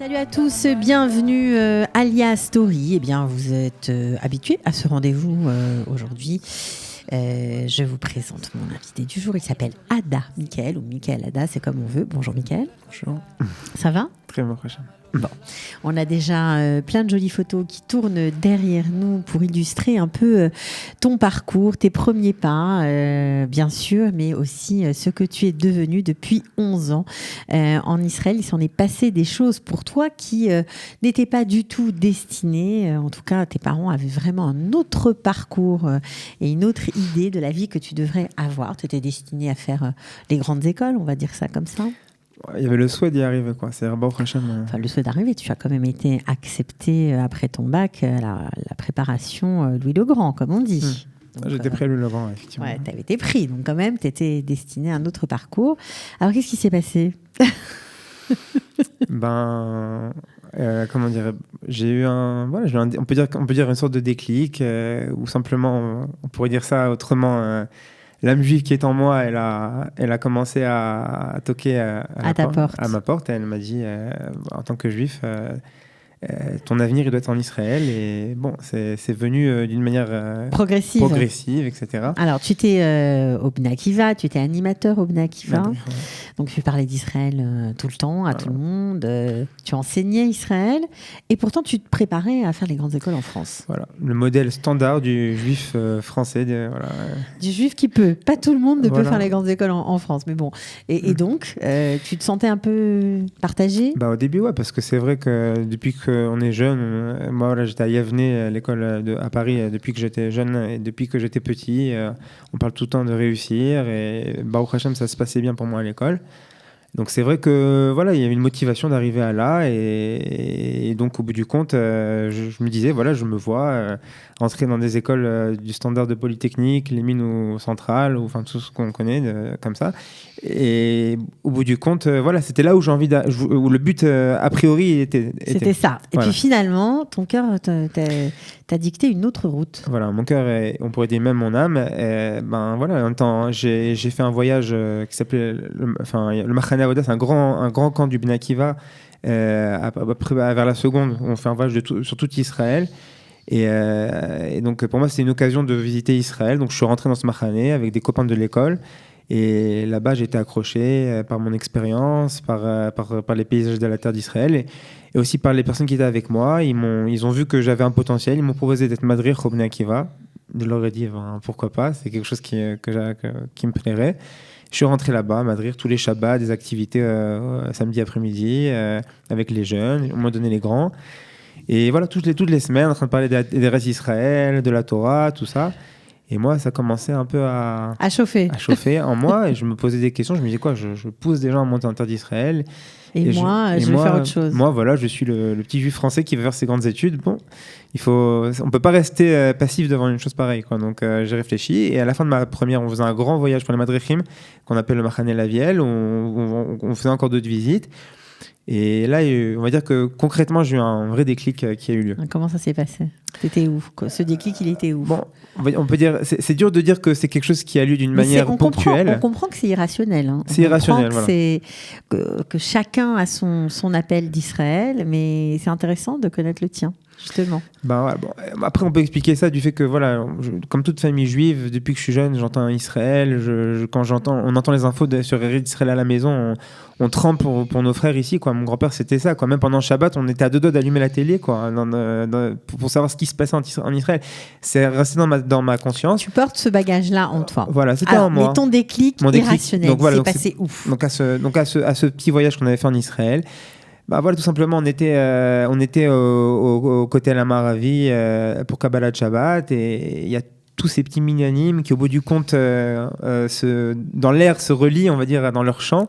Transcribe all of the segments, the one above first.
Salut à tous, bienvenue à Lia Story. Eh bien, vous êtes habitués à ce rendez-vous aujourd'hui. Je vous présente mon invité du jour. Il s'appelle Ada Michael, ou Michael Ada, c'est comme on veut. Bonjour Michael. Bonjour. Ça va ? Très bien, prochain. Bon, on a déjà plein de jolies photos qui tournent derrière nous pour illustrer un peu ton parcours, tes premiers pas, bien sûr, mais aussi ce que tu es devenu depuis 11 ans en Israël. Il s'en est passé des choses pour toi qui n'étaient pas du tout destinées. En tout cas, tes parents avaient vraiment un autre parcours et une autre idée de la vie que tu devrais avoir. Tu étais destiné à faire les grandes écoles, on va dire ça comme ça. Il y avait le souhait d'y arriver, quoi. C'est Baruch Hashem. Enfin, le souhait d'arriver, tu as quand même été accepté après ton bac à la préparation Louis le Grand, comme on dit. Donc, j'étais pris à Louis le Grand, effectivement. Ouais, tu avais été pris, donc quand même, tu étais destiné à un autre parcours. Alors, qu'est-ce qui s'est passé ? Comment dire, j'ai eu on peut dire une sorte de déclic, ou simplement, on pourrait dire ça autrement. L'âme juive qui est en moi, elle a commencé à toquer à ma porte. Et elle m'a dit, en tant que juif, ton avenir, il doit être en Israël. Et bon, c'est venu d'une manière progressive, etc. Alors, tu étais au Bnei Akiva, tu étais animateur au Bnei Akiva. Ouais. Donc, tu parlais d'Israël tout le temps, à tout le monde. Tu enseignais Israël. Et pourtant, tu te préparais à faire les grandes écoles en France. Voilà, le modèle standard du juif français. Du juif qui peut. Pas tout le monde ne peut faire les grandes écoles en France. Mais bon. Et donc, tu te sentais un peu partagé ? Au début, ouais, parce que c'est vrai que depuis qu'on est jeune, moi, j'étais à Yavne, à l'école à Paris, depuis que j'étais jeune et depuis que j'étais petit. On parle tout le temps de réussir. Et Baruch Hashem, ça se passait bien pour moi à l'école. Donc c'est vrai que voilà, il y avait une motivation d'arriver à là et donc au bout du compte, je me disais voilà, je me vois entrer dans des écoles du standard de Polytechnique, les mines ou centrales, ou enfin tout ce qu'on connaît comme ça. Et au bout du compte, voilà, c'était là où j'ai envie où le but a priori était. C'était ça. Et puis finalement, ton cœur t'a dicté une autre route. Voilà, mon cœur, on pourrait dire même mon âme. Voilà, en même temps, j'ai fait un voyage qui s'appelait le Machane Avoda, c'est un grand camp du Bnei Akiva, vers la seconde. On fait un voyage sur tout Israël. Et donc, pour moi, c'était une occasion de visiter Israël. Donc, je suis rentré dans ce Machane avec des copains de l'école. Et là-bas, j'ai été accroché par mon expérience, par les paysages de la terre d'Israël et aussi par les personnes qui étaient avec moi. Ils ont vu que j'avais un potentiel. Ils m'ont proposé d'être madrir au Bnei Akiva. Je leur ai dit, pourquoi pas, c'est quelque chose qui me plairait. Je suis rentré là-bas, à Madrid, tous les Shabbats, des activités samedi après-midi avec les jeunes. On m'a donné les grands. Et voilà, toutes les semaines, en train de parler des restes d'Israël, de la Torah, tout ça. Et moi, ça commençait un peu à chauffer en moi. Et je me posais des questions. Je me disais quoi, je pousse des gens à monter en terre d'Israël. Et moi, je vais faire autre chose. Moi, voilà, je suis le petit juif français qui veut faire ses grandes études. Bon, on ne peut pas rester passif devant une chose pareille, quoi. Donc, j'ai réfléchi. Et à la fin de ma première, on faisait un grand voyage pour les Madrechim, qu'on appelle le Machane Laviel. On faisait encore d'autres visites. Et là, on va dire que concrètement, j'ai eu un vrai déclic qui a eu lieu. Comment ça s'est passé ? T'étais où ? Ce déclic, il était où ? Bon, on peut dire, c'est dur de dire que c'est quelque chose qui a lieu d'une manière ponctuelle. On comprend que c'est irrationnel. Hein. C'est irrationnel, voilà. Que chacun a son appel d'Israël, mais c'est intéressant de connaître le tien, justement. Après, on peut expliquer ça du fait que, voilà, comme toute famille juive, depuis que je suis jeune, j'entends Israël. Quand on entend les infos sur Eretz Israël à la maison, on trempe pour nos frères ici, quoi. Mon grand-père, c'était ça, quoi. Même pendant le Shabbat, on était à deux doigts d'allumer la télé, quoi, pour savoir ce qui se passait en Israël. C'est resté dans ma conscience. Tu portes ce bagage-là en toi. Voilà, c'était en moi. Mais ton déclic irrationnel, c'est passé où ? Donc à ce petit voyage qu'on avait fait en Israël, voilà, tout simplement, on était au côté à la Maravi pour Kabbalat Shabbat, et il y a tous ces petits minyanim qui, au bout du compte, dans l'air se relient, on va dire, dans leur chant.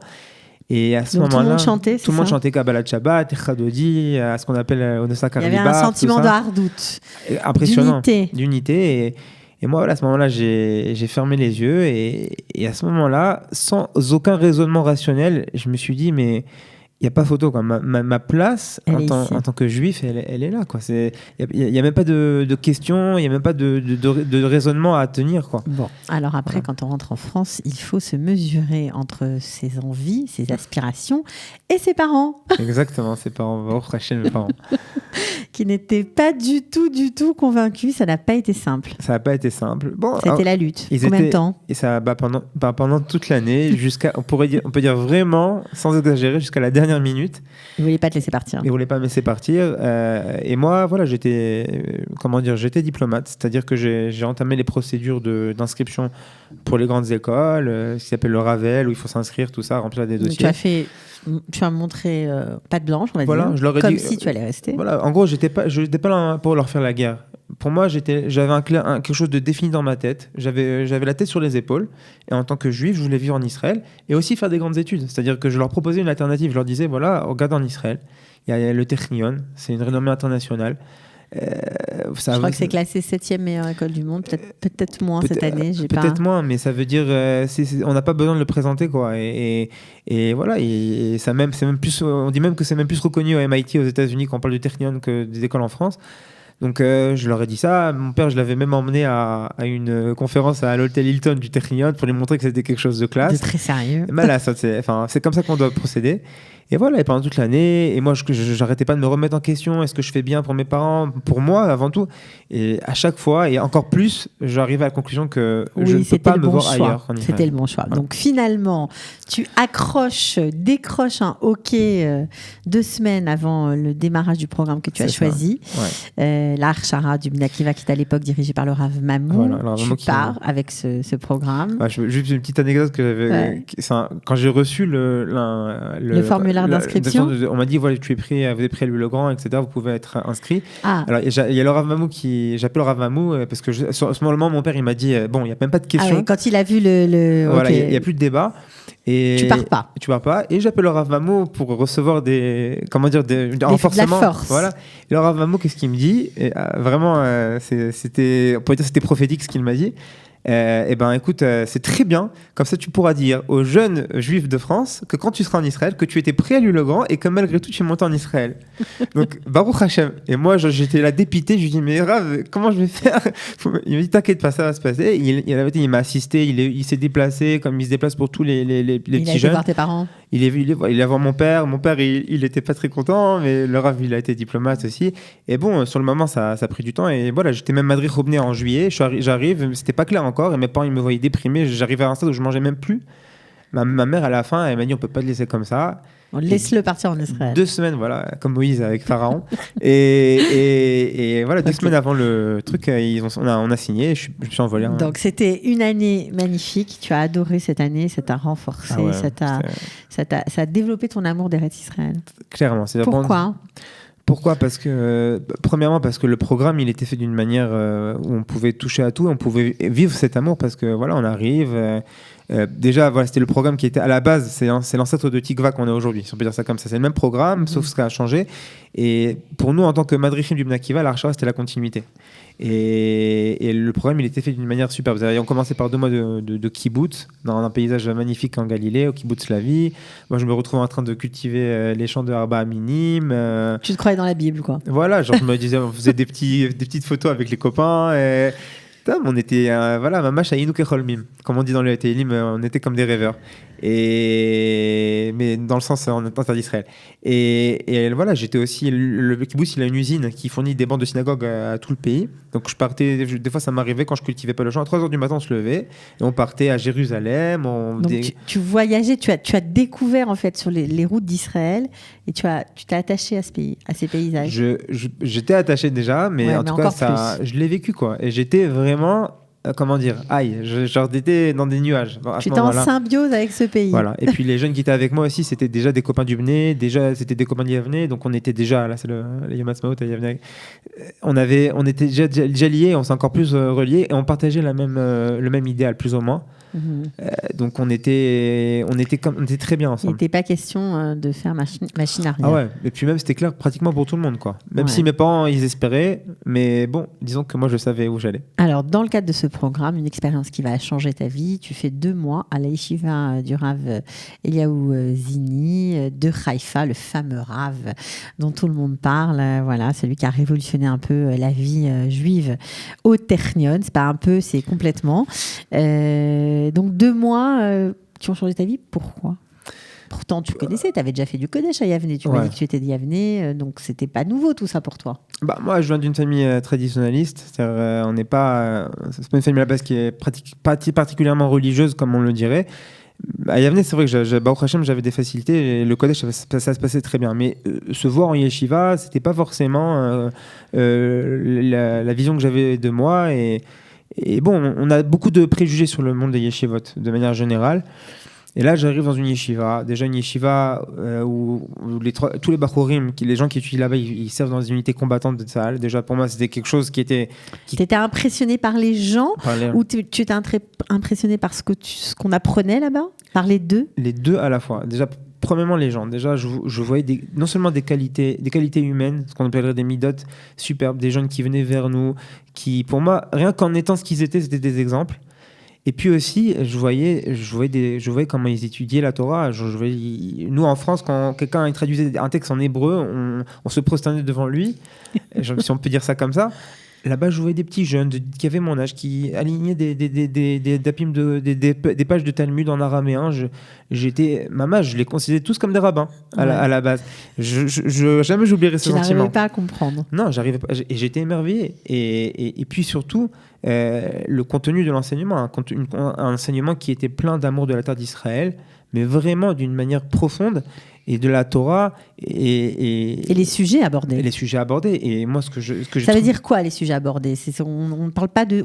Et à ce moment-là, tout le monde chantait Kabbalat Shabbat, Echadodi, à ce qu'on appelle Onosa Kariba. Il y avait un sentiment de hardout, impressionnant, d'unité. Et moi, voilà, à ce moment-là, j'ai fermé les yeux, et à ce moment-là, sans aucun raisonnement rationnel, je me suis dit, mais il n'y a pas photo, quoi. Ma place Elle en est ici. tant que juif, elle est là, quoi. Il n'y a même pas de questions, il n'y a même pas de raisonnement à tenir, quoi. Bon, alors après, Voilà. quand on rentre en France, il faut se mesurer entre ses envies, ses aspirations et ses parents, Exactement, ses parents, Baruch Hashem, mes parents. qui n'étaient pas du tout convaincus. Ça n'a pas été simple. Ça n'a pas été simple. Bon, C'était la lutte. ils Combien de étaient- temps? Et ça, pendant toute l'année, on peut dire vraiment, sans exagérer, jusqu'à la dernière minute. Ils ne voulaient pas te laisser partir. Ils ne voulaient pas me laisser partir. Et moi, voilà, j'étais diplomate. C'est-à-dire que j'ai entamé les procédures d'inscription pour les grandes écoles, ce qui s'appelle le Ravel, où il faut s'inscrire, tout ça, remplir des Donc, dossiers. tu as montré patte blanche, on va Voilà, dire, je leur ai comme dit, si tu allais rester. Voilà, en gros, je n'étais pas là pour leur faire la guerre. Pour moi, j'avais quelque chose de défini dans ma tête. J'avais la tête sur les épaules. Et en tant que juif, je voulais vivre en Israël et aussi faire des grandes études. C'est-à-dire que je leur proposais une alternative. Je leur disais, voilà, regarde en Israël, il y a le Technion, c'est une renommée internationale. Je crois que c'est classé 7e meilleure école du monde, peut-être moins cette année. Peut-être moins, mais ça veut dire on n'a pas besoin de le présenter, quoi. Et voilà, et ça même, c'est même plus, on dit même que c'est même plus reconnu au MIT aux États-Unis quand on parle du Technion que des écoles en France. Donc je leur ai dit ça. Mon père, je l'avais même emmené à une conférence à l'hôtel Hilton du Technion pour lui montrer que c'était quelque chose de classe. De très sérieux. Mais là, c'est comme ça qu'on doit procéder. Et voilà, et pendant toute l'année, et moi, j'arrêtais pas de me remettre en question. Est-ce que je fais bien pour mes parents, pour moi avant tout? Et à chaque fois, et encore plus, j'arrivais à la conclusion que je ne peux pas me voir ailleurs qu'en Israël. C'était le bon choix. Voilà. Donc finalement, tu décroches un hockey 2 semaines avant le démarrage du programme que tu as choisi. Ouais. L'Archara du Bnei Akiva, qui est à l'époque dirigé par le Rav Mamou. Voilà, tu pars avec ce programme. Juste une petite anecdote que j'avais. Quand j'ai reçu le formulaire d'inscription, on m'a dit, voilà, vous êtes pris à Louis-le-Grand, etc. Vous pouvez être inscrit. Ah. Alors, il y a le Rav Mamou j'appelle le Rav Mamou parce que sur ce moment, mon père, il m'a dit, bon, il n'y a même pas de question. Ah oui, quand il a vu Voilà, okay. il n'y a plus de débat. Et tu pars pas. Tu pars pas. Et j'appelle le Rav Mamou pour recevoir des renforcements. De la force. Voilà. Et le Rav Mamou, qu'est-ce qu'il me dit? Vraiment, on pourrait dire que c'était prophétique ce qu'il m'a dit. Eh ben, écoute, c'est très bien. Comme ça, tu pourras dire aux jeunes juifs de France que quand tu seras en Israël, que tu étais prêt à Louis-le-Grand et que malgré tout, tu es monté en Israël. Donc, Baruch Hashem. Et moi, j'étais là dépité. Je lui dis, mais Rav, comment je vais faire? Il m'a dit, t'inquiète pas, ça va se passer. Il m'a assisté. Il s'est déplacé comme il se déplace pour tous les petits jeunes. Il a été voir tes parents. Il est voir mon père. Mon père, il était pas très content, mais le Rav, il a été diplomate aussi. Et bon, sur le moment, ça a pris du temps. Et voilà, j'étais même Madrid Robné en juillet. J'arrive, c'était pas clair encore. Et mes parents, ils me voyaient déprimé. J'arrivais à un stade où je mangeais même plus. Ma mère, à la fin, elle m'a dit, on peut pas le laisser comme ça. Laisse-le partir en Israël. 2 semaines, voilà, comme Moïse avec Pharaon. et voilà, 2 semaines avant le truc, on a signé. Je me suis envolé. Donc c'était une année magnifique. Tu as adoré cette année, ça t'a renforcé, ça a développé ton amour d'Eretz Israël. Clairement. Pourquoi ? Parce que, premièrement, parce que le programme, il était fait d'une manière où on pouvait toucher à tout, on pouvait vivre cet amour, parce que voilà, on arrive. Déjà, voilà, c'était le programme qui était à la base, c'est l'ancêtre de Tikva qu'on a aujourd'hui, si on peut dire ça comme ça. C'est le même programme, sauf ce qui a changé. Et pour nous, en tant que Madrichim du Bnei Akiva, l'Archara, c'était la continuité. Et le programme, il était fait d'une manière superbe. On commençait par 2 mois de kibbutz, dans un paysage magnifique en Galilée, au kibbutz Lavi. Moi, je me retrouvais en train de cultiver les champs de Arba Aminim. Tu te croyais dans la Bible, quoi. Voilà, genre je me disais, on faisait des petites photos avec les copains. Et on était, mamash ayinu kecholmim. Comme on dit dans le Télim, on était comme des rêveurs. Mais dans le sens en interdit d'Israël. Et voilà, j'étais aussi. Le kibbutz, il a une usine qui fournit des bancs de synagogue à tout le pays. Donc je partais. Des fois, ça m'arrivait quand je cultivais pas le champ. À 3h du matin, on se levait et on partait à Jérusalem. Donc tu voyageais, tu as découvert en fait sur les routes d'Israël et tu t'es attaché à ce pays, à ces paysages. J'étais attaché déjà, mais en tout cas, je l'ai vécu, quoi. Et j'étais vraiment. Comment dire, j'étais dans des nuages. Tu étais en symbiose avec ce pays. Voilà. Et puis les jeunes qui étaient avec moi aussi, c'était déjà des copains du Bnei, c'était des copains d'Yavne, donc on était déjà, là c'est le Yom Ha'atzmaut à Yavne, on était déjà liés, on s'est encore plus reliés, et on partageait le même idéal, plus ou moins. Donc on était très bien ensemble. Il n'était pas question de faire machine arrière. Ah ouais, et puis même c'était clair pratiquement pour tout le monde, quoi. Même si mes parents ils espéraient, mais bon, disons que moi je savais où j'allais. Alors dans le cadre de ce programme, une expérience qui va changer ta vie, tu fais 2 mois à la yeshiva du Rav Eliaou Zini de Haïfa, le fameux Rav dont tout le monde parle, voilà, celui qui a révolutionné un peu la vie juive au Technion. C'est pas un peu, c'est complètement. Donc 2 mois qui ont changé ta vie, pourquoi ? Pourtant, tu connaissais, tu avais déjà fait du Kodesh à Yavne. Tu m'as dit que tu étais de Yavne, donc c'était pas nouveau tout ça pour toi. Moi, je viens d'une famille traditionnaliste. C'est-à-dire, on n'est pas. C'est pas une famille à la base qui est particulièrement religieuse, comme on le dirait. À Yavne, c'est vrai que Baruch Hashem, j'avais des facilités. Et le Kodesh, ça se passait très bien. Mais se voir en yeshiva, c'était pas forcément la vision que j'avais de moi. Et bon, on a beaucoup de préjugés sur le monde des yeshivot, de manière générale. Et là, j'arrive dans une yeshiva, déjà une yeshiva où tous les bachorim, les gens qui étudient là-bas, ils servent dans des unités combattantes de Tsahal. Déjà, pour moi, c'était quelque chose qui était... T'étais impressionné par les gens ou tu étais impressionné par ce qu'on apprenait là-bas? Par les deux? Les deux à la fois. Déjà, premièrement, les gens. Déjà, je voyais non seulement des qualités humaines, ce qu'on appellerait des midot superbes, des jeunes qui venaient vers nous, qui, pour moi, rien qu'en étant ce qu'ils étaient, c'était des exemples. Et puis aussi, je voyais comment ils étudiaient la Torah. Nous, en France, quand quelqu'un traduisait un texte en hébreu, on se prosternait devant lui, si on peut dire ça comme ça. Là-bas, je voyais des petits jeunes qui avaient mon âge, qui alignaient des pages de Talmud en araméen. Je les considérais tous comme des rabbins à la base. Jamais j'oublierai ce sentiment. Tu n'arrivais pas à comprendre. Non, j'arrivais pas. Et j'étais émerveillé. Et puis surtout, le contenu de l'enseignement, un enseignement qui était plein d'amour de la terre d'Israël, mais vraiment d'une manière profonde, et de la Torah et les sujets abordés. Et les sujets abordés. Et moi, ça veut dire quoi, les sujets abordés? On parle pas de...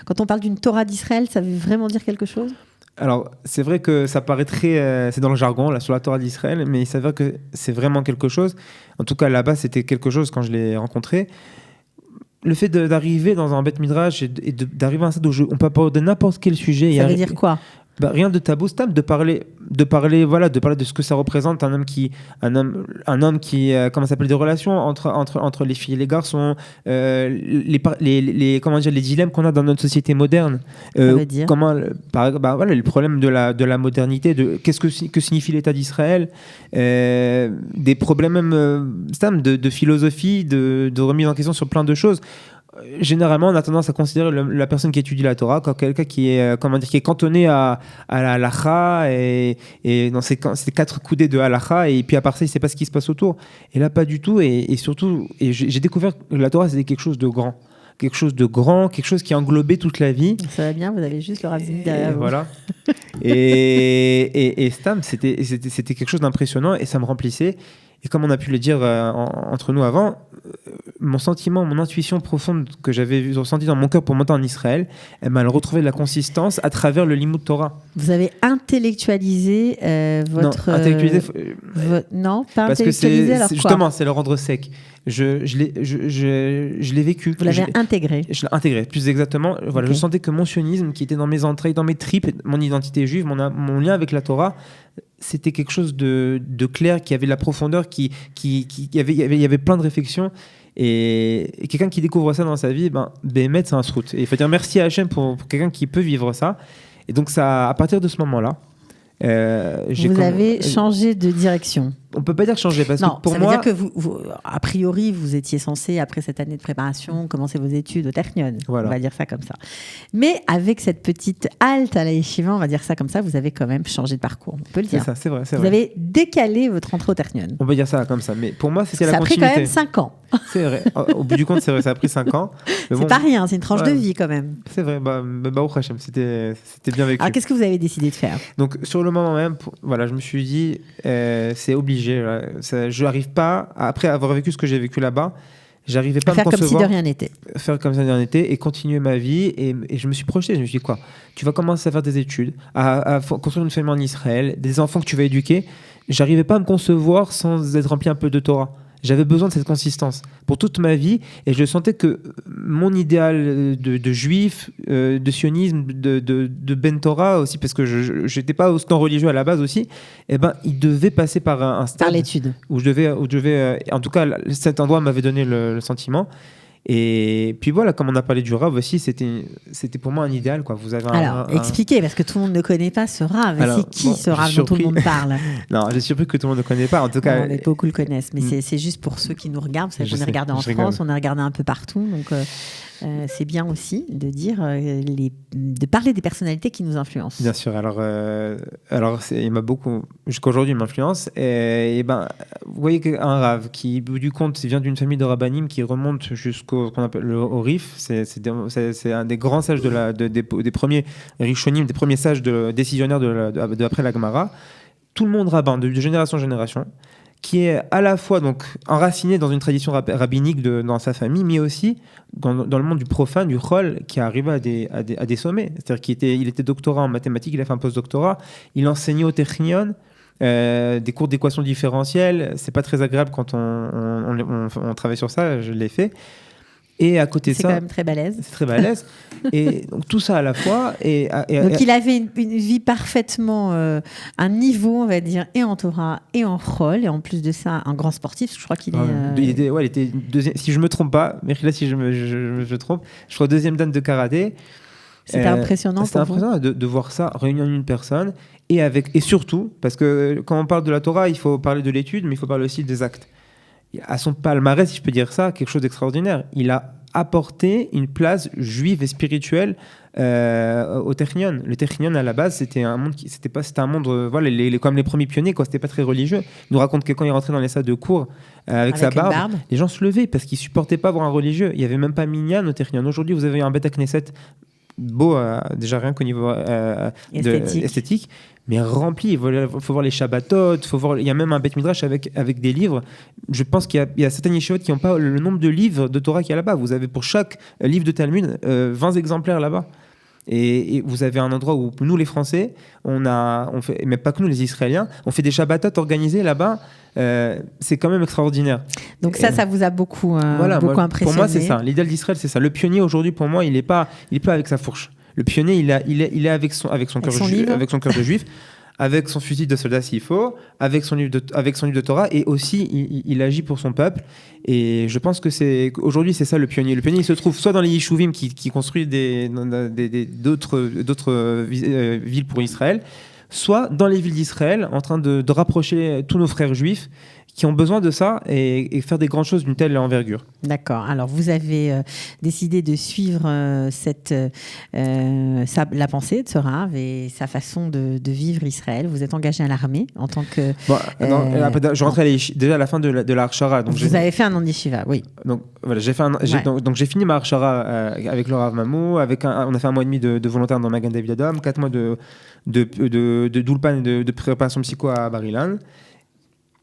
quand on parle d'une Torah d'Israël, ça veut vraiment dire quelque chose? Alors, c'est vrai que ça paraît très... c'est dans le jargon, là, sur la Torah d'Israël, mais il s'avère que c'est vraiment quelque chose. En tout cas, là-bas, c'était quelque chose quand je l'ai rencontré. Le fait d'arriver dans un Beth Midrash et d'arriver à un stade où on peut parler de n'importe quel sujet. Ça veut dire quoi? Rien de tabou, c'est de parler de ce que ça représente un homme qui comment ça s'appelle, des relations entre les filles et les garçons, les dilemmes qu'on a dans notre société moderne. Ça veut dire le problème de la modernité, que signifie l'État d'Israël, des problèmes même de philosophie, de remise en question sur plein de choses. Généralement, on a tendance à considérer la personne qui étudie la Torah comme quelqu'un qui est cantonné à la halakha et dans ces 4 coudées de halakha, et puis à part ça, il ne sait pas ce qui se passe autour. Et là, pas du tout. Et surtout, j'ai découvert que la Torah, c'était quelque chose de grand. Quelque chose qui englobait toute la vie. Ça va bien, vous avez juste le Rav Zini derrière vous. Voilà. et Stam, c'était quelque chose d'impressionnant, et ça me remplissait. Et comme on a pu le dire entre nous avant, mon sentiment, mon intuition profonde que j'avais ressentie dans mon cœur pour monter en Israël, elle m'a retrouvé de la consistance à travers le Limud Torah. Vous avez intellectualisé votre... Non, intellectualisé... Non, pas parce intellectualisé, alors justement, c'est le rendre sec. Je l'ai vécu. Vous l'avez intégré. Je l'ai intégré, plus exactement. Voilà, okay. Je sentais que mon sionisme, qui était dans mes entrailles, dans mes tripes, mon identité juive, mon lien avec la Torah, c'était quelque chose de clair, qui avait de la profondeur, il y avait plein de réflexions. Et quelqu'un qui découvre ça dans sa vie, Béhémet, c'est un srout. Et il faut dire merci à Hachem pour quelqu'un qui peut vivre ça. Et donc, à partir de ce moment-là, vous avez changé de direction. On peut pas dire changer, parce que pour moi... ça veut dire que vous, a priori, vous étiez censé, après cette année de préparation, commencer vos études au Technion. Voilà. On va dire ça comme ça. Mais avec cette petite halte à la yeshiva, on va dire ça comme ça, vous avez quand même changé de parcours. On peut le dire. C'est ça, c'est vrai. Vous avez décalé votre entrée au Technion. On peut dire ça comme ça. Mais pour moi, c'était la continuité. Ça a pris quand même 5 ans. C'est vrai. Au bout du compte, c'est vrai, ça a pris 5 ans. C'est pas rien, c'est une tranche de vie quand même. C'est vrai. Baruch Hashem, c'était bien vécu. Alors, qu'est-ce que vous avez décidé de faire? Donc, sur le moment même, je me suis dit, c'est obligé. Je n'arrive pas, après avoir vécu ce que j'ai vécu là-bas, j'arrivais pas à me concevoir. Faire comme si de rien n'était. Faire comme si de rien n'était et continuer ma vie. Et je me suis projeté. Je me suis dit, tu vas commencer à faire des études, à construire une famille en Israël, des enfants que tu vas éduquer. J'arrivais pas à me concevoir sans être rempli un peu de Torah. J'avais besoin de cette consistance pour toute ma vie, et je sentais que mon idéal de juif, de sionisme, de Ben Torah aussi, parce que je n'étais pas autant religieux à la base aussi, eh ben, il devait passer par un stade Par l'étude. où je devais en tout cas, cet endroit m'avait donné le sentiment. Et puis voilà, comme on a parlé du Rav aussi, c'était pour moi un idéal, quoi. Vous avez Alors, expliquez, parce que tout le monde ne connaît pas ce Rav. Alors, c'est qui ce Rav dont tout le monde parle? Non, j'ai surpris que tout le monde ne connaît pas. En tout cas, mais beaucoup le connaissent. Mais c'est juste pour ceux qui nous regardent. Vous savez, on est regardé en France, on est regardé un peu partout. Donc, c'est bien aussi de dire, de parler des personnalités qui nous influencent. Bien sûr. Alors il m'a beaucoup, jusqu'à aujourd'hui, il m'influence. Et ben, vous voyez qu'un Rav qui, au bout du compte, vient d'une famille de rabbanim qui remonte jusqu'au qu'on appelle au Rif. C'est un des grands sages des premiers rishonim, des premiers sages décisionnaires de après la Gemara. Tout le monde rabbin, de génération en génération, qui est à la fois donc enraciné dans une tradition rabbinique dans sa famille, mais aussi dans le monde du profane, du chol, qui est arrivé à des sommets. C'est-à-dire qu'il était doctorat en mathématiques, il a fait un post-doctorat, il enseignait au Technion, des cours d'équations différentielles. C'est pas très agréable quand on travaille sur ça, je l'ai fait. Et à côté de ça, c'est quand même très balèze. C'est très balèze. Et donc tout ça à la fois. Donc il avait une vie parfaitement, un niveau, on va dire, et en Torah et en Chol, et en plus de ça, un grand sportif. Je crois qu'il il était deuxième. Si je me trompe pas, mais là si je me trompe, je crois deuxième dan de karaté. C'était impressionnant. C'était impressionnant de voir ça réunir une personne et surtout parce que quand on parle de la Torah, il faut parler de l'étude, mais il faut parler aussi des actes. À son palmarès, si je peux dire ça, quelque chose d'extraordinaire. Il a apporté une place juive et spirituelle au Technion. Le Technion, à la base, c'était un monde c'était un monde, voilà, comme les premiers pionniers, quoi. C'était pas très religieux. Il nous raconte que quand il rentrait dans les salles de cours avec sa barbe, les gens se levaient parce qu'ils supportaient pas voir un religieux. Il y avait même pas minyan au Technion. Aujourd'hui, vous avez un Bet Knesset beau, déjà rien qu'au niveau esthétique, mais rempli. Il faut voir les Shabbatot, il y a même un Beth Midrash avec des livres. Je pense qu'il y a certaines yeshivot qui n'ont pas le nombre de livres de Torah qu'il y a là-bas. Vous avez pour chaque livre de Talmud 20 exemplaires là-bas. Et vous avez un endroit où nous, les Français, on fait, mais pas que nous, les Israéliens, on fait des Shabbatot organisés là-bas. C'est quand même extraordinaire. Donc ça vous a beaucoup impressionné. Pour moi, c'est ça. L'idéal d'Israël, c'est ça. Le pionnier, aujourd'hui, pour moi, il est pas avec sa fourche. Le pionnier, il est avec son cœur de juif, avec son fusil de soldat s'il faut, avec son livre de Torah, et aussi il agit pour son peuple. Et je pense que aujourd'hui c'est ça le pionnier. Le pionnier, il se trouve soit dans les Yishuvim qui construisent d'autres villes pour Israël, soit dans les villes d'Israël en train de rapprocher tous nos frères juifs qui ont besoin de ça et faire des grandes choses d'une telle envergure. D'accord. Alors, vous avez décidé de suivre la pensée de ce Rav et sa façon de vivre Israël. Vous êtes engagé à l'armée en tant que... je rentrais déjà à la fin de la Harshara. Vous avez fait un an d'Yeshiva, oui. Donc, voilà, donc j'ai fini ma Harshara avec le Rav Mamou. On a fait 1 mois et demi de volontaire dans Magan David Adom, 4 mois de d'Ulpan et de préparation psycho à Bar-Ilan.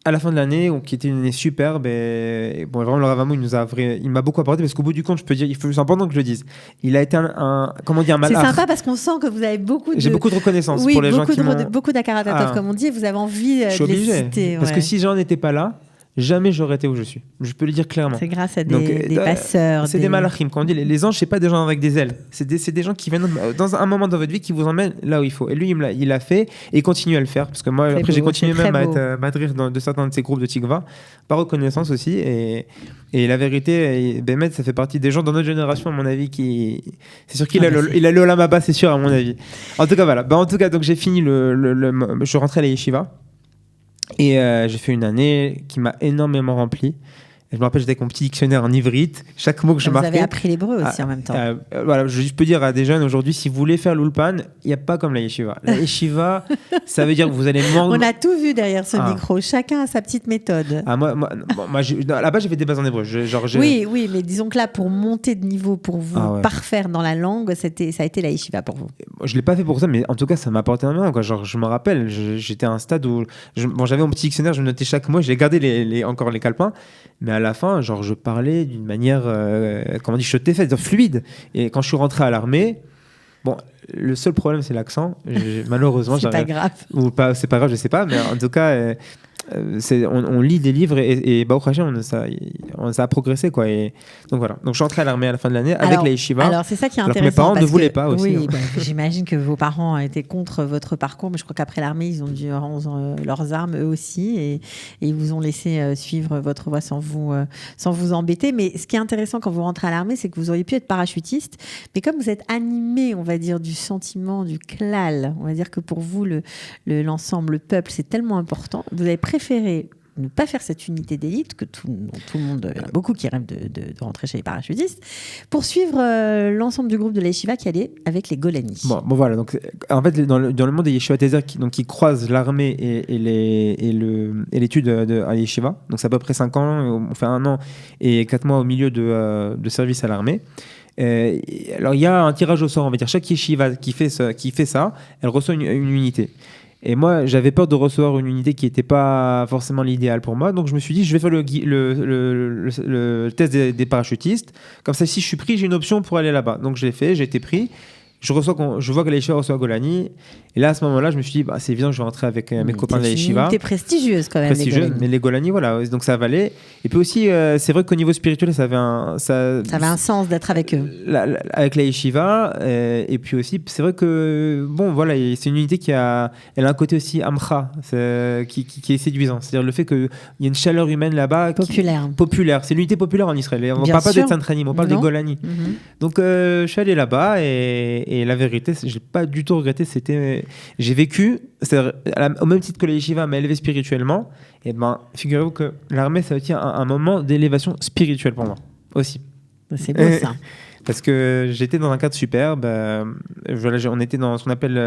À la fin de l'année, qui était une année superbe, vraiment le Rav Mamou, il m'a beaucoup apporté parce qu'au bout du compte, je peux dire, c'est important que je le dise. Il a été un malach. C'est sympa parce qu'on sent que vous avez j'ai beaucoup de reconnaissance pour les gens qui beaucoup d'akaratatov, comme on dit, et vous avez envie de les citer. Parce que si j'en étais pas là, jamais j'aurais été où je suis. Je peux le dire clairement. C'est grâce à des passeurs. C'est des malachim. Quand on dit les anges, c'est pas des gens avec des ailes. C'est des gens qui viennent dans un moment dans votre vie qui vous emmènent là où il faut. Et lui, il l'a fait et il continue à le faire. Parce que moi, après, j'ai continué même à être madrir de certains de ces groupes de Tikva, par reconnaissance aussi. Et la vérité, Bémet, ça fait partie des gens dans notre génération, à mon avis, c'est sûr qu'il a le Olam Haba, c'est sûr, à mon avis. En tout cas, voilà. Donc j'ai fini je suis rentré à la yeshiva. Et j'ai fait une année qui m'a énormément rempli. Et je me rappelle, j'étais avec mon petit dictionnaire en ivrite. Chaque mot que je marquais. Vous avez appris l'hébreu aussi en même temps. Voilà, je peux dire à des jeunes aujourd'hui, si vous voulez faire l'ulpan, il n'y a pas comme la yeshiva. La yeshiva, ça veut dire que vous allez On a tout vu derrière ce micro. Chacun a sa petite méthode. Moi, là-bas, j'ai fait des bases en hébreu. Oui, mais disons que là, pour monter de niveau, pour vous parfaire dans la langue, ça a été la yeshiva pour vous. Je ne l'ai pas fait pour ça, mais en tout cas, ça m'a apporté énormément. Je me rappelle, j'étais à un stade où j'avais mon petit dictionnaire, je notais chaque mot, j'ai gardé encore les calepins. Mais à la fin, je parlais d'une manière, comment on dit, je t'ai fait, fluide. Et quand je suis rentré à l'armée, bon, le seul problème, c'est l'accent. Malheureusement, c'est pas grave. Ou pas, c'est pas grave, je sais pas. Mais en tout cas, on lit des livres et Baruch Hashem, ça a progressé, quoi. Et donc voilà. Donc je suis entré à l'armée à la fin de l'année avec la yeshiva. Alors c'est ça qui est intéressant. Alors que mes parents ne voulaient pas aussi. Oui, j'imagine que vos parents étaient contre votre parcours, mais je crois qu'après l'armée, ils ont dû rendre leurs armes eux aussi et ils vous ont laissé suivre votre voie sans vous embêter. Mais ce qui est intéressant quand vous rentrez à l'armée, c'est que vous auriez pu être parachutiste, mais comme vous êtes animé, on va dire, du sentiment du klal, on va dire que pour vous, l'ensemble, le peuple, c'est tellement important, vous avez préféré ne pas faire cette unité d'élite, que tout le monde, il y en a beaucoup qui rêvent de rentrer chez les parachutistes, pour suivre l'ensemble du groupe de la yeshiva qui allait avec les Golani. Bon voilà, donc en fait dans le monde des yeshiva Tezer qui croisent l'armée et l'étude à yeshiva, donc c'est à peu près 5 ans, on fait 1 an et 4 mois au milieu de service à l'armée. Alors il y a un tirage au sort, on va dire, chaque yeshiva qui fait ça, elle reçoit une unité. Et moi, j'avais peur de recevoir une unité qui n'était pas forcément l'idéal pour moi. Donc, je me suis dit, je vais faire le test des parachutistes. Comme ça, si je suis pris, j'ai une option pour aller là-bas. Donc, je l'ai fait, j'ai été pris. Je vois que la yeshiva reçoit Golani. Et là, à ce moment-là, je me suis dit, c'est évident, je vais rentrer avec mes copains de la yeshiva. C'est une unité prestigieuse quand même. Prestigieuse, mais les Golani, voilà. Donc ça valait. Et puis aussi, c'est vrai qu'au niveau spirituel, ça avait un sens d'être avec eux. Avec la yeshiva. Et puis aussi, c'est vrai que, bon, voilà, c'est une unité elle a un côté aussi amcha, qui est séduisant. C'est-à-dire le fait qu'il y a une chaleur humaine là-bas. Populaire. C'est une unité populaire en Israël. Et on ne parle pas des Tsantranim, on parle des Golani. Mm-hmm. Donc, je suis allé là-bas et la vérité, je n'ai pas du tout regretté. J'ai vécu, au même titre que la yeshiva m'a élevé spirituellement. Et figurez-vous que l'armée, ça a été un moment d'élévation spirituelle pour moi aussi. C'est beau ça. Parce que j'étais dans un cadre superbe. On était dans ce qu'on appelle,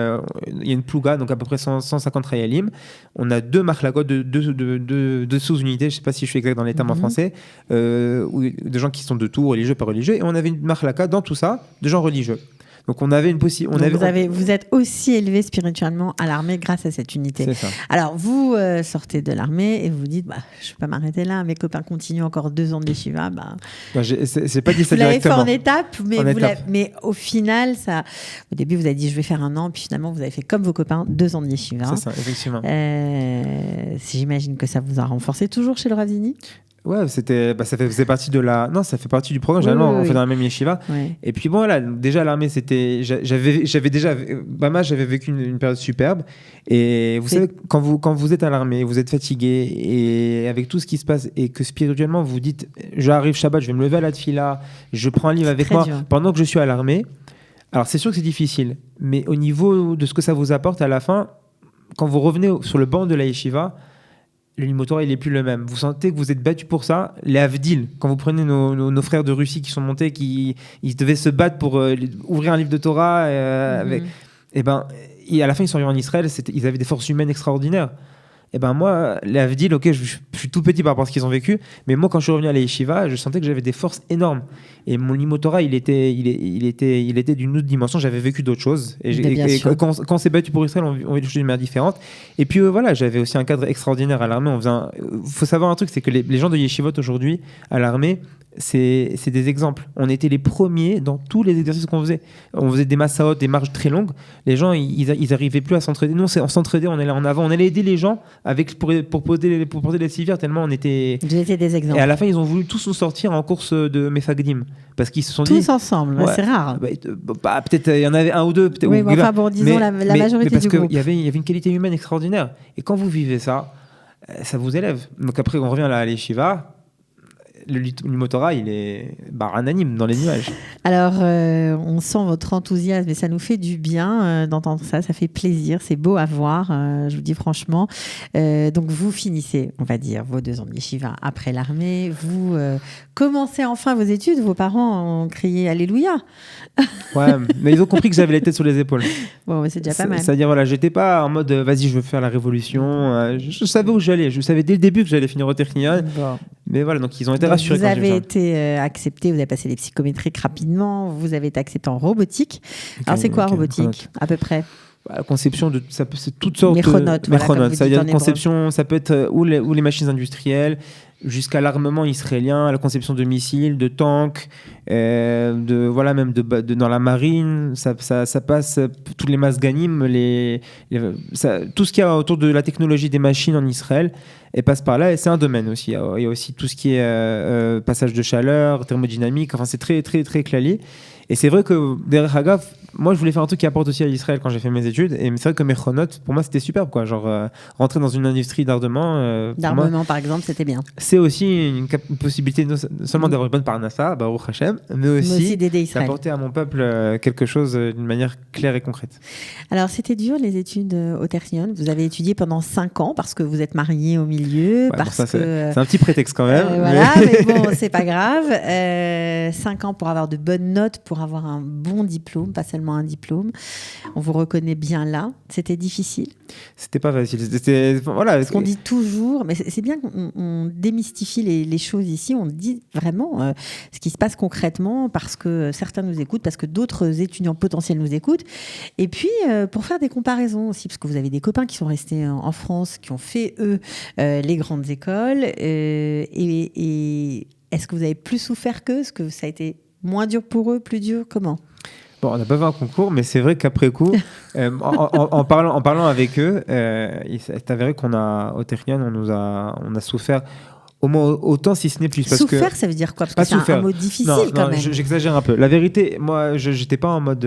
il y a une plouga, donc à peu près 150 rayalim. On a 2 machlakot, deux sous-unités, je ne sais pas si je suis exact dans les termes en français, de gens qui sont de tout, religieux, pas religieux. Et on avait une machlaka dans tout ça, de gens religieux. Donc on avait une possibilité. Vous êtes aussi élevé spirituellement à l'armée grâce à cette unité. C'est ça. Alors vous sortez de l'armée et vous dites je ne vais pas m'arrêter là, mes copains continuent encore 2 ans de yeshiva. C'est pas dit ça directement. Vous l'avez fait en étape, mais au final, au début vous avez dit je vais faire 1 an, puis finalement vous avez fait comme vos copains 2 ans de yeshiva. C'est ça, effectivement. J'imagine que ça vous a renforcé toujours chez le Rav Zini. Ouais, ça faisait partie ça fait partie du programme. Généralement, on fait dans la même yeshiva. Ouais. Et puis bon, voilà, déjà l'armée, j'avais vécu une période superbe. Et vous savez, quand vous êtes à l'armée, vous êtes fatigué et avec tout ce qui se passe et que spirituellement vous dites, j'arrive Shabbat, je vais me lever à la tfila, je prends un livre avec moi pendant que je suis à l'armée. Alors c'est sûr que c'est difficile, mais au niveau de ce que ça vous apporte à la fin, quand vous revenez sur le banc de la yeshiva, le Limotora, il n'est plus le même. Vous sentez que vous êtes battu pour ça. Les Avdil, quand vous prenez nos frères de Russie qui sont montés, ils devaient se battre pour ouvrir un livre de Torah, à la fin, ils sont arrivés en Israël, ils avaient des forces humaines extraordinaires. Et moi, les Avdil, ok, je suis tout petit par rapport à ce qu'ils ont vécu, mais moi, quand je suis revenu à la yeshiva, je sentais que j'avais des forces énormes. Et mon Limotora, il était d'une autre dimension. J'avais vécu d'autres choses. Et quand on s'est battu pour Israël, on vit des choses d'une manière différente. Et puis voilà, j'avais aussi un cadre extraordinaire à l'armée. Faut savoir un truc, c'est que les gens de yeshivot aujourd'hui, à l'armée, c'est des exemples. On était les premiers dans tous les exercices qu'on faisait. On faisait des massaot, des marches très longues. Les gens, ils arrivaient plus à s'entraider. Nous, on s'entraidait, on allait en avant. On allait aider les gens pour porter les civières, tellement on était... Vous étiez des exemples. Et à la fin, ils ont voulu tous nous sortir en course de Mefagdim. Parce qu'ils se sont tous dit... Tous ensemble, c'est rare. Peut-être il y en avait un ou deux. Oui, mais enfin, disons la majorité du groupe. Il y avait une qualité humaine extraordinaire. Et quand vous vivez ça, ça vous élève. Donc après, on revient à l'Yeshiva. Le Limotora, il est unanime dans les nuages. Alors, on sent votre enthousiasme et ça nous fait du bien d'entendre ça. Ça fait plaisir, c'est beau à voir, je vous dis franchement. Donc, vous finissez, on va dire, vos 2 ans de yeshiva après l'armée. Vous commencez enfin vos études. Vos parents ont crié Alléluia. Ouais, mais ils ont compris que j'avais la tête sur les épaules. Bon, c'est déjà pas mal. C'est-à-dire, voilà, j'étais pas en mode vas-y, je veux faire la révolution. Je savais où j'allais. Je savais dès le début que j'allais finir au Technion. Bon. Mais voilà, donc ils ont été rassurés. Vous avez été accepté, vous avez passé les psychométriques rapidement, vous avez été accepté en robotique. Alors, c'est quoi robotique, à peu près? La conception de c'est toutes sortes méchronotes, de méchronotes. Ça veut dire conception, ça peut être ou les machines industrielles jusqu'à l'armement israélien, la conception de missiles, de tanks, même dans la marine, ça passe toutes les masganim, tout ce qu'il y a autour de la technologie des machines en Israël. et passe par là. Et c'est un domaine aussi. Il y a aussi tout ce qui est passage de chaleur, thermodynamique. Enfin, c'est très, très, très clali. Et c'est vrai que derrière Hagaf, moi, je voulais faire un truc qui apporte aussi à Israël quand j'ai fait mes études. Et c'est vrai que Mechonot, pour moi, c'était superbe, quoi. Genre, rentrer dans une industrie d'armement. D'armement, par exemple, c'était bien. C'est aussi une possibilité non seulement d'avoir une bonne parnassa, Baruch Hashem, mais aussi d'aider Israël. d'apporter à mon peuple quelque chose d'une manière claire et concrète. Alors, c'était dur, les études au Technion. Vous avez étudié pendant 5 ans parce que vous êtes marié au milieu. Ouais, parce ça, que... c'est un petit prétexte quand même. Voilà, mais bon, c'est pas grave. 5 ans pour avoir de bonnes notes, pour avoir un bon diplôme, pas seulement un diplôme. On vous reconnaît bien là. C'était difficile. C'était pas facile. Voilà. Parce qu'on dit toujours, mais c'est bien qu'on démystifie les choses ici. On dit vraiment ce qui se passe concrètement parce que certains nous écoutent, parce que d'autres étudiants potentiels nous écoutent. Et puis, pour faire des comparaisons aussi, parce que vous avez des copains qui sont restés en France, qui ont fait, eux, les grandes écoles. Et est-ce que vous avez plus souffert qu'eux? Est-ce que ça a été moins dur pour eux, plus dur? Comment? Bon, on n'a pas fait un concours, mais c'est vrai qu'après coup, en parlant avec eux, il s'est avéré au Technion, on a souffert au moins autant, si ce n'est plus. Parce souffert, que, ça veut dire quoi? Parce pas que c'est souffert. un mot difficile quand même. J'exagère un peu. La vérité, moi, j'étais pas en mode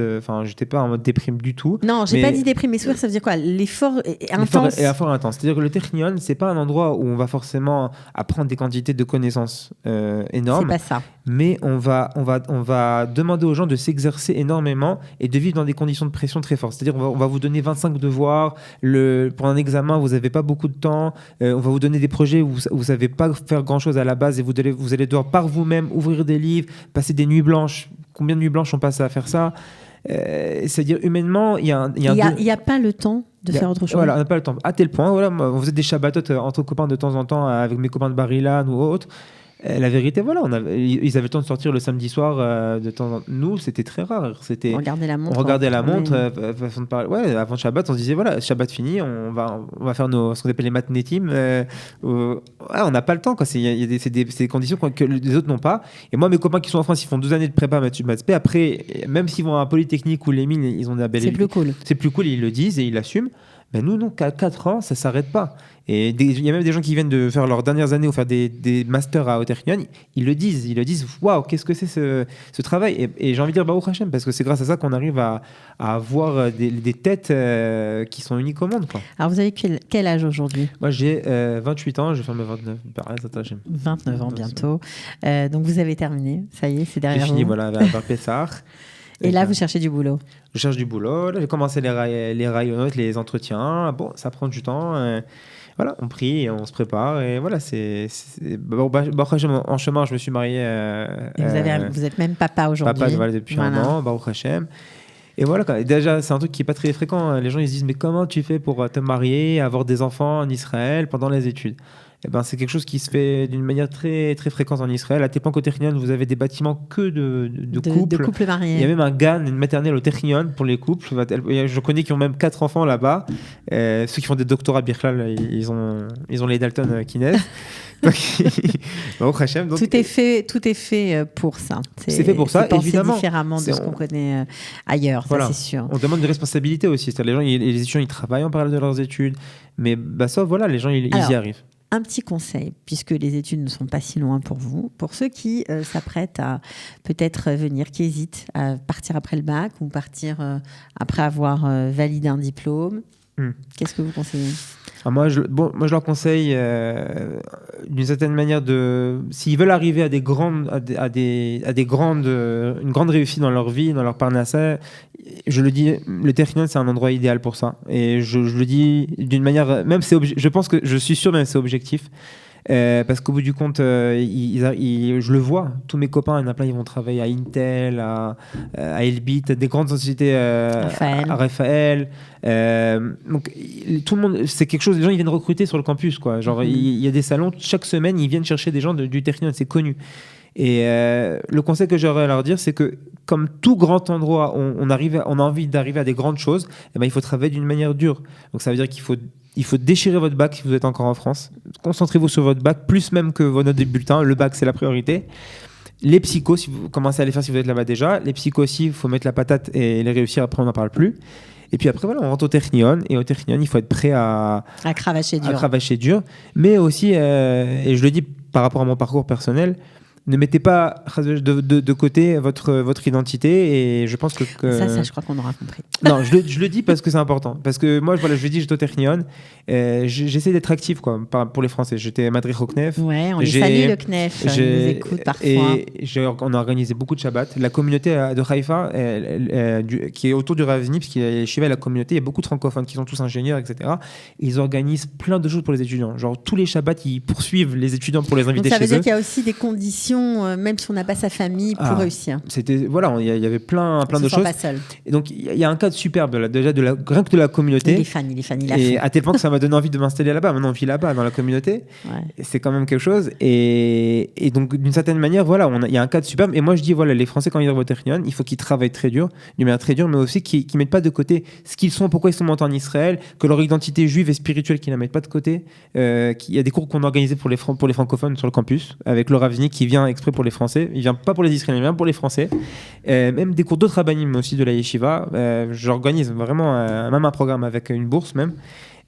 déprime du tout. Non, j'ai pas dit déprime, mais souffrir, ça veut dire quoi? L'effort est intense. L'effort est intense. C'est-à-dire que le Technion, c'est pas un endroit où on va forcément apprendre des quantités de connaissances énormes. C'est pas ça. Mais on va demander aux gens de s'exercer énormément et de vivre dans des conditions de pression très fortes. C'est-à-dire on va vous donner 25 devoirs. Pour un examen, vous n'avez pas beaucoup de temps. On va vous donner des projets où vous ne savez pas faire grand-chose à la base et vous allez devoir par vous-même ouvrir des livres, passer des nuits blanches. Combien de nuits blanches on passe à faire ça? C'est-à-dire humainement, il y a pas le temps de faire autre chose. Voilà, on n'a pas le temps. À tel point, voilà, on faisait des shabbatotes entre copains de temps en temps avec mes copains de Bar-Ilan ou autres. La vérité, voilà, ils avaient le temps de sortir le samedi soir de temps en temps. Nous, c'était très rare. On regardait la montre. On regardait la montre. Façon de parler. Ouais, avant Shabbat, on se disait, voilà, Shabbat fini, on va faire ce qu'on appelle les matnétim. On n'a pas le temps. C'est des conditions que les autres n'ont pas. Et moi, mes copains qui sont en France, ils font 12 années de prépa Maths P. Après, même s'ils vont à Polytechnique ou les mines, ils ont des belles. C'est plus cool. C'est plus cool, ils le disent et ils l'assument. Mais nous, non, 4 ans, ça ne s'arrête pas. Et il y a même des gens qui viennent de faire leurs dernières années ou faire des masters à Technion, ils le disent, waouh, qu'est-ce que c'est ce travail? Et j'ai envie de dire Baruch Hashem, parce que c'est grâce à ça qu'on arrive à avoir des têtes qui sont uniques au monde, quoi. Alors vous avez quel âge aujourd'hui? Moi j'ai 28 ans, je vais faire mes 29. 29 ans bientôt. Donc vous avez terminé, ça y est, c'est derrière vous. J'ai fini, voilà, vers Pessah. Et là, vous cherchez du boulot? Je cherche du boulot. Là, j'ai commencé les rayonnotes, les entretiens. Bon, ça prend du temps. Voilà, on prie et on se prépare. Et voilà, en chemin, je me suis marié. Vous êtes même papa aujourd'hui. Papa, voilà, depuis un an, Baruch Hashem. Et voilà, déjà, c'est un truc qui n'est pas très fréquent. Les gens, ils se disent, mais comment tu fais pour te marier, avoir des enfants en Israël pendant les études? Eh ben, c'est quelque chose qui se fait d'une manière très, très fréquente en Israël. À tel point qu'au Technion, vous avez des bâtiments que de couples. De couples mariés. Il y a même un GAN, une maternelle au Technion pour les couples. Je connais qui ont même 4 enfants là-bas. Ceux qui font des doctorats Birklal, ils ont les Dalton qui naissent. Donc, tout est fait pour ça. C'est fait pour ça, évidemment. Différemment de ce qu'on connaît ailleurs, voilà. Ça c'est sûr. On demande des responsabilités aussi. C'est-à-dire les étudiants, ils travaillent en parallèle de leurs études. Mais ça, voilà, les gens, ils y arrivent. Un petit conseil, puisque les études ne sont pas si loin pour vous, pour ceux qui s'apprêtent à peut-être venir, qui hésitent à partir après le bac ou partir après avoir validé un diplôme, qu'est-ce que vous conseillez? Moi, je leur conseille d'une certaine manière s'ils veulent arriver à une grande réussite dans leur vie, dans leur parnassa, je le dis, le Technion, c'est un endroit idéal pour ça. Et je le dis d'une manière, même je pense que je suis sûr même c'est objectif. Parce qu'au bout du compte, je le vois, tous mes copains, il y en a plein, ils vont travailler à Intel, à Elbit, des grandes sociétés, à Raphaël. Donc tout le monde, c'est quelque chose, les gens ils viennent recruter sur le campus, quoi. Genre il y a des salons, chaque semaine ils viennent chercher des gens du Technion, c'est connu. Et le conseil que j'aurais à leur dire, c'est que comme tout grand endroit, on a envie d'arriver à des grandes choses, et ben, il faut travailler d'une manière dure. Donc ça veut dire qu'il faut déchirer votre bac si vous êtes encore en France. Concentrez-vous sur votre bac, plus même que vos notes des bulletins. Le bac, c'est la priorité. Les psychos, si vous commencez à les faire si vous êtes là-bas déjà. Les psychos aussi, il faut mettre la patate et les réussir. Après, on n'en parle plus. Et puis après, voilà, on rentre au Technion. Et au Technion, il faut être prêt à cravacher dur. Mais aussi, et je le dis par rapport à mon parcours personnel, ne mettez pas de côté votre identité, et je pense que ça je crois qu'on aura compris. Non, je le dis parce que c'est important, parce que moi je le dis, j'étais au Technion, j'essaie d'être actif quoi, pour les Français. J'étais madrich au CNEF. Ouais, on les salue le CNEF, ils nous écoutent parfois. Et on a organisé beaucoup de Shabbat. La communauté de Haïfa, qui est autour du Ravni, parce qu'il y a Shiva, la communauté, il y a beaucoup de francophones qui sont tous ingénieurs, etc. Et ils organisent plein de choses pour les étudiants. Genre tous les Shabbats, ils poursuivent les étudiants pour les inviter chez eux. Ça veut dire qu'il y a aussi des conditions, même si on n'a pas sa famille, pour réussir. Voilà, il y avait plein de choses. Pas seul. Et donc il y a un cadre superbe là, déjà rien que de la communauté. Il est fan, et à tel point que ça m'a donné envie de m'installer là-bas. Maintenant on vit là-bas dans la communauté. Ouais. C'est quand même quelque chose. Et donc d'une certaine manière, voilà, il y a un cadre superbe. Et moi je dis voilà, les Français quand ils arrivent au Technion, il faut qu'ils travaillent très dur, d'une manière très dure, mais aussi qu'ils mettent pas de côté ce qu'ils sont, pourquoi ils sont montés en Israël, que leur identité juive et spirituelle qu'ils la mettent pas de côté. Il y a des cours qu'on a organisés pour les francophones sur le campus avec Laura Vini qui vient exprès pour les Français. Il vient pas pour les Israéliens, il vient pour les Français. Même des cours d'autres rabbinim aussi de la yeshiva. J'organise vraiment même un programme avec une bourse même.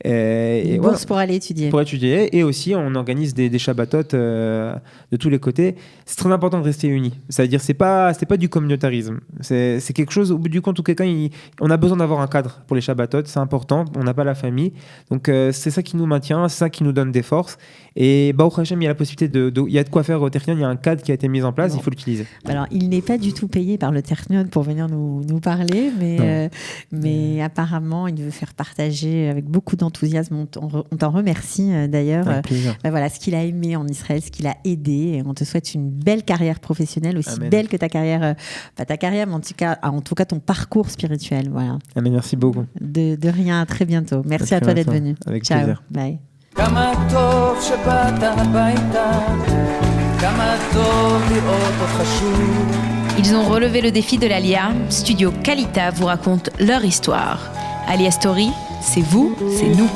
Une bourse pour aller étudier. Pour étudier. Et aussi, on organise des Shabbatot de tous les côtés. C'est très important de rester unis. C'est-à-dire, c'est pas du communautarisme. C'est quelque chose, au bout du compte, où on a besoin d'avoir un cadre pour les Shabbatot. C'est important. On n'a pas la famille. Donc, c'est ça qui nous maintient. C'est ça qui nous donne des forces. Et Baruch Hashem, il y a la possibilité il y a de quoi faire au Technion. Il y a un cadre qui a été mis en place. Il faut l'utiliser. Alors, il n'est pas du tout payé par le Technion pour venir nous parler. Mais apparemment, il veut faire partager avec beaucoup d'enthousiasme. On t'en remercie d'ailleurs. Voilà, ce qu'il a aimé en Israël, ce qu'il a aidé. Et on te souhaite une belle carrière professionnelle, aussi Amen. Belle que ta carrière, pas ta carrière, mais en tout cas ton parcours spirituel. Voilà. Amen, merci beaucoup. De rien, à très bientôt. Merci à toi d'être venu. Avec Ciao. plaisir. Bye. Ils ont relevé le défi de l'Alia. Studio Kalita vous raconte leur histoire. Alia Story, c'est vous, c'est nous.